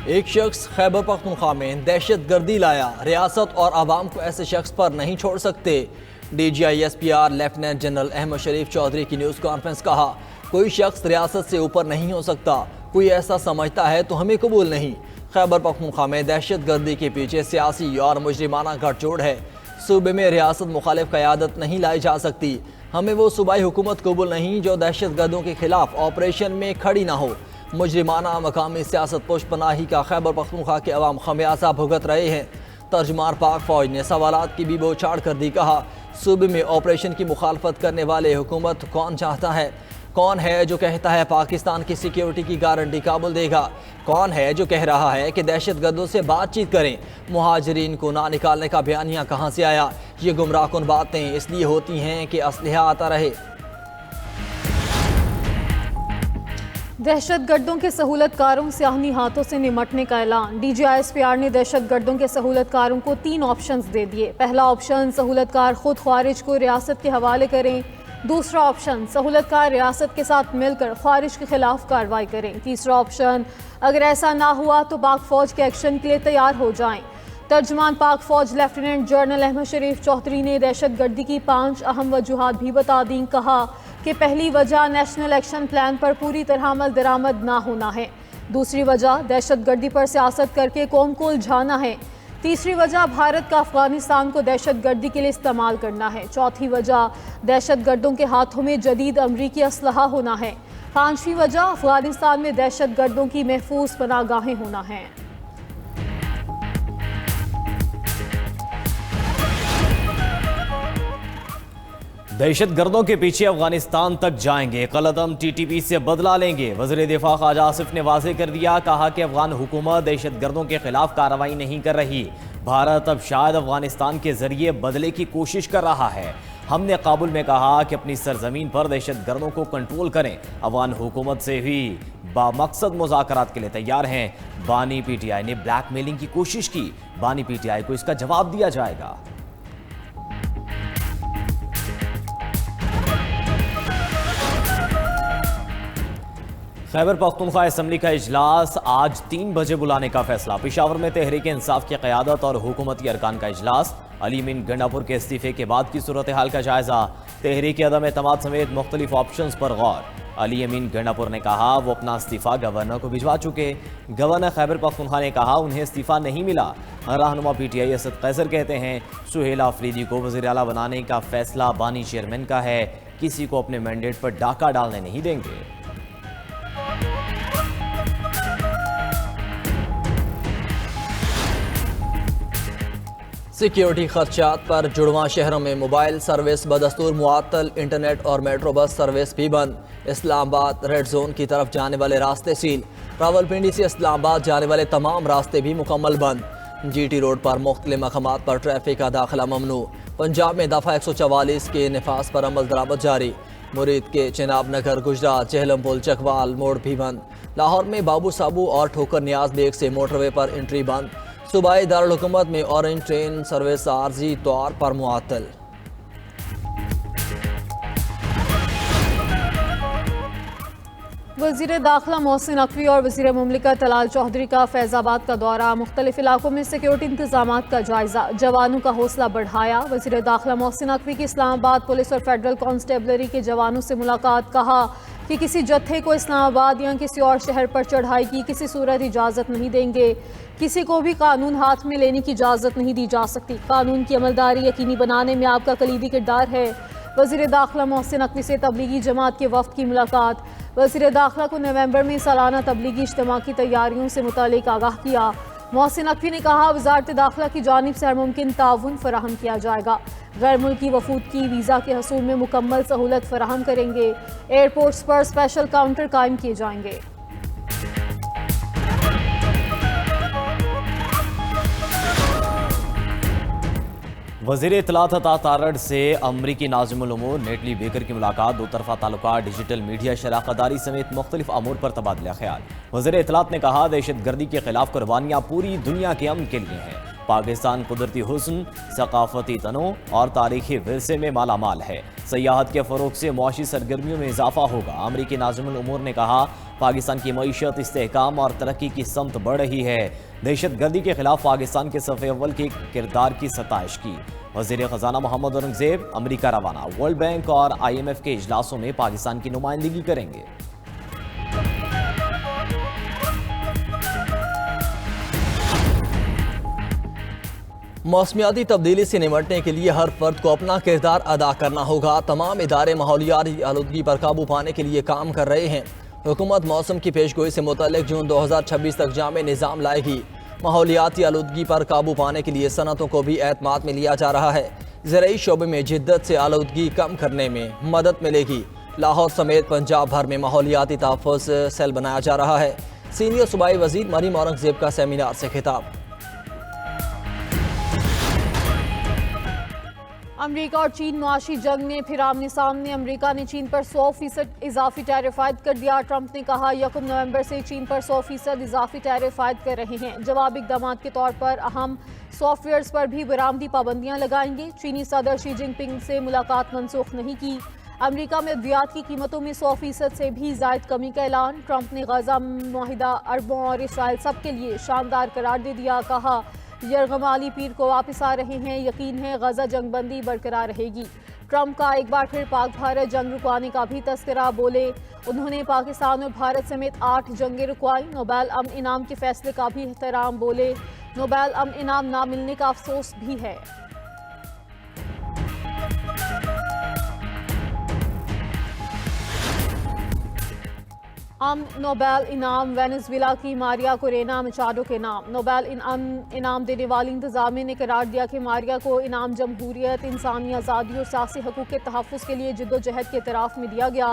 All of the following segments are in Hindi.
एक शख्स खैबर पख्तूनख्वा में दहशत गर्दी लाया, रियासत और आवाम को ऐसे शख्स पर नहीं छोड़ सकते। DGISPR लेफ्टिनेंट जनरल अहमद शरीफ चौधरी की न्यूज़ कॉन्फ्रेंस कहा, कोई शख्स रियासत से ऊपर नहीं हो सकता, कोई ऐसा समझता है तो हमें कबूल नहीं। खैबर पख्तूनख्वा में दहशत गर्दी के पीछे सियासी और मुजरिमाना गठजोड़ है। सूबे में रियासत मुखालिफ क़यादत नहीं लाई जा सकती। हमें वो सूबाई हुकूमत कबूल नहीं जो दहशत गर्दों के खिलाफ ऑपरेशन में खड़ी ना हो। मुजरिमाना मकामी सियासत पुष्पनाही का खैबर पख्तूनख्वा के अवाम खमियाजा भुगत रहे हैं। तर्जमान पाक फौज ने सवालात की भी बौछार कर दी। कहा, सूबे में ऑपरेशन की मुखालफत करने वाले हुकूमत कौन चाहता है? कौन है जो कहता है पाकिस्तान की सिक्योरिटी की गारंटी काबुल देगा? कौन है जो कह रहा है कि दहशत गर्दों से बातचीत करें? मुहाजिरीन को ना निकालने का बयानिया कहाँ से आया? ये गुमराहकुन बातें इसलिए होती हैं कि असलहा आता रहे। दहशत गर्दों के सहूलतकारों से आहनी हाथों से निमटने का ऐलान। DGISPR ने दहशत गर्दों के सहूलतकारों को 3 ऑप्शंस दे दिए। पहला ऑप्शन, सहूलतकार खुद ख्वारिज को रियासत के हवाले करें। दूसरा ऑप्शन, सहूलतकार रियासत के साथ मिलकर ख्वारिज के खिलाफ कार्रवाई करें। तीसरा ऑप्शन, अगर ऐसा ना हुआ तो पाक फौज के एक्शन के लिए तैयार हो जाएं। तर्जमान पाक फौज लेफ्टिनेंट जनरल अहमद शरीफ चौधरी ने दहशत गर्दी की 5 अहम वजूहात भी बता दी। कहा कि पहली वजह नेशनल एक्शन प्लान पर पूरी तरह अमल दरामद ना होना है। दूसरी वजह दहशत गर्दी पर सियासत करके कौम को उलझाना है। तीसरी वजह भारत का अफगानिस्तान को दहशत गर्दी के लिए इस्तेमाल करना है। चौथी वजह दहशत गर्दों के हाथों में जदीद अमरीकी असलहा होना है। 5वीं वजह अफगानिस्तान में दहशत गर्दों की महफूज पनाहगाहें होना है। दहशत गर्दों के पीछे अफगानिस्तान तक जाएंगे, कलअदम TTP से बदला लेंगे। वज़ीर दिफा ख्वाजा आसिफ ने वाज़ेह कर दिया। कहा कि अफगान हुकूमत दहशत गर्दों के खिलाफ कार्रवाई नहीं कर रही। भारत अब शायद अफगानिस्तान के जरिए बदले की कोशिश कर रहा है। हमने काबुल में कहा कि अपनी सरजमीन पर दहशत गर्दों को कंट्रोल करें। अफगान हुकूमत से भी बामकसद मुज़ाकरात के लिए तैयार हैं। बानी PTI ने ब्लैकमेलिंग की कोशिश की। बानी PTI को इसका जवाब दिया जाएगा। खैबर पख्तूनख्वा असम्बली का इजलास आज 3 बजे बुलाने का फैसला। पेशावर में तहरीक इंसाफ की क़यादत और हुकूमती अरकान का इजलास। अली अमीन गंडापुर के इस्तीफे के बाद की सूरत हाल का जायजा। तहरीक अदम एतमाद समेत मुख्तलिफ ऑप्शंस पर गौर। अली अमीन गंडापुर ने कहा वो अपना इस्तीफ़ा गवर्नर को भिजवा चुके। गवर्नर खैबर पख्तूनख्वा ने कहा उन्हें इस्तीफ़ा नहीं मिला। रहनुमा PTI असद कैसर कहते हैं सुहेल आफरीदी को वज़ीर आला बनाने का फैसला बानी चेयरमैन का है, किसी को अपने मैंडेट पर डाका डालने नहीं देंगे। सिक्योरिटी खर्चात पर जुड़वा शहरों में मोबाइल सर्विस बदस्तूर मुअत्तल, इंटरनेट और मेट्रो बस सर्विस भी बंद। इस्लामाबाद रेड जोन की तरफ जाने वाले रास्ते सील। रावलपिंडी से इस्लामाबाद जाने वाले तमाम रास्ते भी मुकम्मल बंद। GT रोड पर मुख्तलिफ मकामात पर ट्रैफिक का दाखिला ममनू। पंजाब में दफ़ा 144 के नफाज पर अमल दरामद जारी। मुरीद के चिनाब नगर, गुजरात, चहलम पुल, चकवाल मोड़ भी बंद। लाहौर में बाबू साबू और ठोकर नियाज बेग से मोटरवे पर एंट्री बंद। सूबाई दारुल हुकूमत में ऑरेंज ट्रेन सर्विस आर्जी तौर पर मुअत्तल। वज़ीर दाखिला मोहसिन नकवी और वज़ीर मुमलिकत तलाल चौधरी का फैज़ाबाद का दौरा। मुख्तलिफ इलाकों में सिक्योरिटी इंतजामात का जायजा, जवानों का हौसला बढ़ाया। वज़ीर दाखिला मोहसिन नकवी की इस्लामाबाद पुलिस और फेडरल कांस्टेबलरी के जवानों से मुलाकात। कहा कि किसी जत्थे को इस्लामाबाद या किसी और शहर पर चढ़ाई की किसी सूरत इजाज़त नहीं देंगे। किसी को भी कानून हाथ में लेने की इजाज़त नहीं दी जा सकती। कानून की अमलदारी यकीनी बनाने में आपका कलीदी किरदार है। वज़ीर दाखिला मोहसिन नकवी से तबलीगी जमात के वफ़द की मुलाकात। वज़ीर दाखिला को नवंबर में सालाना तबलीगी इज्तिमा की तैयारियों से मुतालिक आगाह किया। मोहसिन नकवी ने कहा वज़ारत दाखिला की जानिब से हर मुमकिन ताउन फराहम किया जाएगा। गैर मुल्की वफूद की वीज़ा के हसूल में मुकम्मल सहूलत फराहम करेंगे। एयरपोर्ट्स पर स्पेशल काउंटर कायम किए जाएंगे। वज़ीर इत्तलात अता तारड़ से अमरीकी नाज़िमुल उमूर नेटली बेकर की मुलाकात। दो तरफ़ा ताल्लुकात, डिजिटल मीडिया, शराकतदारी समेत मुख्तलिफ अमूर पर तबादला ख्याल। वज़ीर इत्तलात ने कहा दहशत गर्दी के खिलाफ कुर्बानियाँ पूरी दुनिया के अमन के लिए हैं। पाकिस्तान कुदरती हुस्न, सकाफती तनो और तारीखी विरसे में मालामाल है। सयाहत के फ़रोग से मुआशी सरगर्मियों में इजाफा होगा। अमरीकी नाज़िमुल उमूर ने कहा पाकिस्तान की मईशत, इस्तेहकाम और तरक्की की समत बढ़ रही है। दहशतगर्दी के खिलाफ पाकिस्तान के सफ़े अव्वल के किरदार की सताइश की। वज़ीर ख़जाना मोहम्मद औरंगज़ेब अमरीका रवाना, वर्ल्ड बैंक और IMF के इजलासों में पाकिस्तान की नुमाइंदगी करेंगे। मौसमियाती तब्दीली से निपटने के लिए हर फर्द को अपना किरदार अदा करना होगा। तमाम इदारे माहौलियाती आलूदगी पर काबू पाने के लिए काम कर रहे हैं। हुकूमत मौसम की पेशगोई से मुतल्लिक जून 2026 तक जामे निज़ाम लाएगी। माहौलियाती आलूदगी पर काबू पाने के लिए सनतों को भी एतमाद में लिया जा रहा है। ज़राई शोबे में जिद्दत से आलूदगी कम करने में मदद मिलेगी। लाहौर समेत पंजाब भर में माहौलियाती तहफ़्फ़ुज़ सेल बनाया जा रहा है। सीनियर सूबाई वज़ीर मरीम औरंगज़ेब का सेमिनार से खिताब। अमेरिका और चीन मुआशी जंग में फिर आमने सामने। अमेरिका ने चीन पर 100% इजाफी टैरिफ आयद कर दिया। ट्रंप ने कहा 1 नवंबर से चीन पर 100% इजाफी टैरिफ आयद कर रहे हैं। जवाबी इक़दाम के तौर पर अहम सॉफ्टवेयर्स पर भी बरामदी पाबंदियां लगाएंगे। चीनी सदर शी जिनपिंग से मुलाकात मनसूख नहीं की। अमेरिका में अद्वियात की कीमतों में 100% से भी ज़ायद कमी का ऐलान। ट्रंप ने गजा मुआहिदा अरबों और इसराइल सब के लिए शानदार करार दे दिया। कहा यरगमाली पीर को वापस आ रहे हैं, यकीन है गजा जंगबंदी बरकरार रहेगी। ट्रंप का एक बार फिर पाक भारत जंग रुकवाने का भी तस्करा। बोले उन्होंने पाकिस्तान और भारत समेत 8 जंगें रुकवाई। नोबेल अमन इनाम के फैसले का भी एहतराम। बोले नोबेल अमन इनाम ना मिलने का अफसोस भी है। नोबेल इनाम वेनेजुएला की मारिया कोरेना मचाडो के नाम। नोबेल इनाम देने वाली इंतजामिया ने करार दिया कि मारिया को इनाम जमहूरियत, इंसानी आज़ादी और सियासी हकूक़ के तहफ़्फ़ुज़ के लिए जिद्दोजहद के इतराफ़ में दिया गया।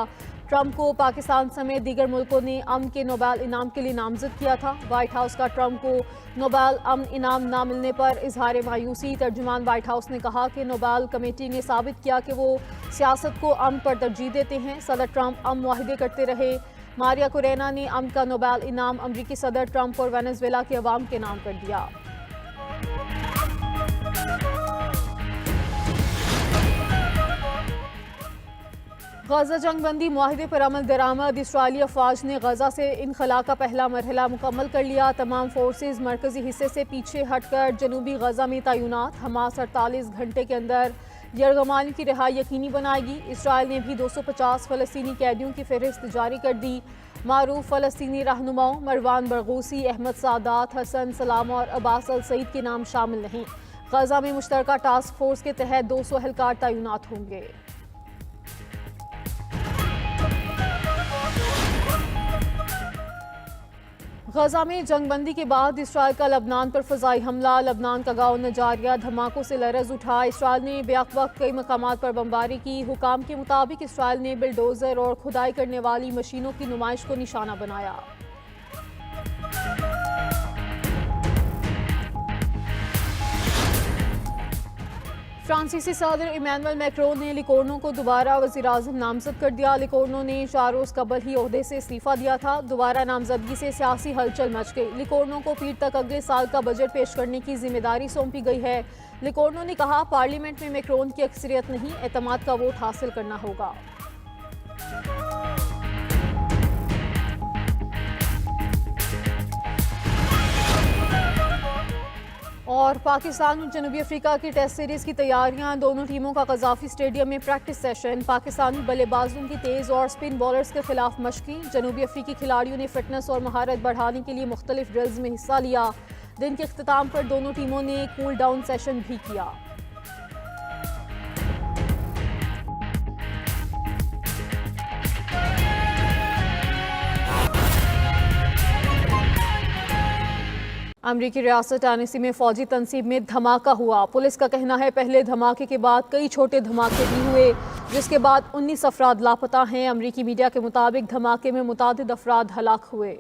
ट्रंप को पाकिस्तान समेत दीगर मुल्कों ने अमन के नोबेल इनाम के लिए नामजद किया था। वाइट हाउस का ट्रंप को नोबेल अमन इनाम ना मिलने पर इजहार मायूसी। तर्जुमान वाइट हाउस ने कहा कि नोबेल कमेटी ने साबित किया कि वो सियासत को अमन पर तरजीह देते हैं। सदर ट्रंप अमन मुआहिदे करते रहे। मारिया कोरेना ने अमन का नोबेल इनाम अमरीकी सदर ट्रंप और वेनेजुएला के अवाम के नाम कर दिया। गजा जंगबंदी मुआहिदे पर अमल दरामद। इसराइली अफवाज ने गजा से इनखला का पहला मरहला मुकम्मल कर लिया। तमाम फोर्सेज मरकजी हिस्से से पीछे हटकर जनूबी गजा में तैनात। हमास 48 घंटे के अंदर यरगमाली की रिहाई यकीनी बनाएगी। इसराइल ने भी 250 फ़लस्तीनी कैदियों की फहरिस्त जारी कर दी। मारूफ फ़लस्तीनी रहनुमाओं मरवान बरगूसी, अहमद सादात, हसन सलाम और अब्बास अल सईद के नाम शामिल नहीं। गजा में मुश्तरका टास्क फोर्स के तहत 200 एहलकार तैनात होंगे। गजा में जंगबंदी के बाद इसराइल का लबनान पर फ़ज़ाई हमला। लबनान का गाँव नजारिया धमाकों से लरज़ उठा। इसराइल ने बेवक्त कई मकामात पर बमबारी की। हुकाम के मुताबिक इसराइल ने बिल्डोज़र और खुदाई करने वाली मशीनों की नुमाइश को निशाना बनाया। फ्रांसीसी सदर इमैनुअल मैक्रोन ने लिकोर्नो को दोबारा वज़ीर-ए-आज़म नामज़द कर दिया। लिकोर्नो ने 4 रोज़ कबल ही ओहदे से इस्तीफ़ा दिया था। दोबारा नामजदगी से सियासी हलचल मच गई। लिकोर्नो को पीर तक अगले साल का बजट पेश करने की जिम्मेदारी सौंपी गई है। लिकोर्नो ने कहा पार्लियामेंट में मैक्रोन की अक्सरियत नहीं, एतमाद का वोट हासिल करना होगा। और पाकिस्तान और जनूबी अफ्रीका की टेस्ट सीरीज़ की तैयारियां। दोनों टीमों का कज़ाफ़ी स्टेडियम में प्रैक्टिस सेशन। पाकिस्तानी बल्लेबाजों की तेज़ और स्पिन बॉलर्स के खिलाफ मशक़ें। जनूबी अफ्रीकी खिलाड़ियों ने फिटनेस और महारत बढ़ाने के लिए मुख्तलिफ ड्रिल्स में हिस्सा लिया। दिन के इख्तिताम पर दोनों टीमों ने कूल डाउन सेशन भी किया। अमरीकी रियासत टेनेसी में फौजी तनसीब में धमाका हुआ। पुलिस का कहना है पहले धमाके के बाद कई छोटे धमाके भी हुए, जिसके बाद 19 अफराद लापता हैं। अमरीकी मीडिया के मुताबिक धमाके में मुतादिद अफराद हलाक हुए।